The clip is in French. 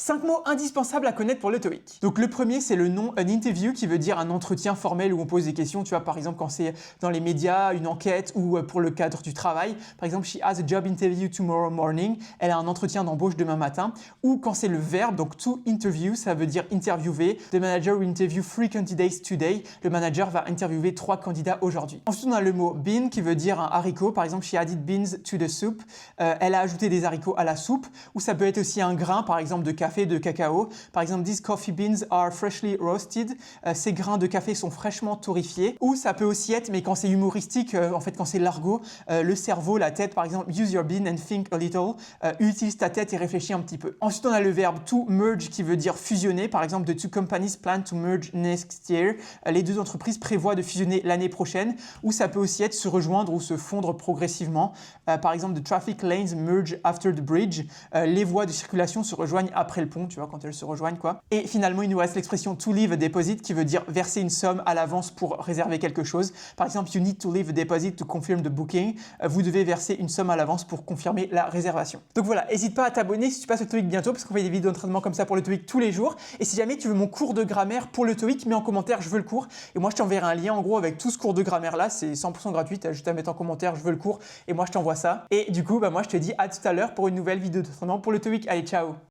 5 mots indispensables à connaître pour le TOEIC. Donc le premier, c'est le nom an interview qui veut dire un entretien formel où on pose des questions, tu vois, par exemple quand c'est dans les médias, une enquête ou pour le cadre du travail. Par exemple, she has a job interview tomorrow morning, elle a un entretien d'embauche demain matin. Ou quand c'est le verbe, donc to interview, ça veut dire interviewer. The manager will interview 3 candidates today. Le manager va interviewer 3 candidats aujourd'hui. Ensuite, on a le mot bean qui veut dire un haricot. Par exemple, she added beans to the soup. Elle a ajouté des haricots à la soupe. Ou ça peut être aussi un grain, par exemple de café, de cacao. Par exemple, these coffee beans are freshly roasted. Ces grains de café sont fraîchement torréfiés. Ou ça peut aussi être, mais quand c'est humoristique, en fait, quand c'est l'argot, le cerveau, la tête, par exemple, use your bean and think a little. Utilise ta tête et réfléchis un petit peu. Ensuite, on a le verbe to merge qui veut dire fusionner. Par exemple, the two companies plan to merge next year. Les deux entreprises prévoient de fusionner l'année prochaine. Ou ça peut aussi être se rejoindre ou se fondre progressivement. Par exemple, the traffic lanes merge after the bridge. Les voies de circulation se rejoignent après le pont, tu vois, quand elles se rejoignent, quoi. Et finalement, il nous reste l'expression to leave a deposit qui veut dire verser une somme à l'avance pour réserver quelque chose. Par exemple, you need to leave a deposit to confirm the booking. Vous devez verser une somme à l'avance pour confirmer la réservation. Donc voilà, n'hésite pas à t'abonner si tu passes au TOEIC bientôt parce qu'on fait des vidéos d'entraînement comme ça pour le TOEIC tous les jours. Et si jamais tu veux mon cours de grammaire pour le TOEIC, mets en commentaire je veux le cours. Et moi je t'enverrai un lien en gros avec tout ce cours de grammaire là, c'est 100% gratuit, t'as juste à mettre en commentaire je veux le cours et moi je t'envoie ça. Et du coup, moi je te dis à tout à l'heure pour une nouvelle vidéo d'entraînement pour le TOEIC. Allez, ciao!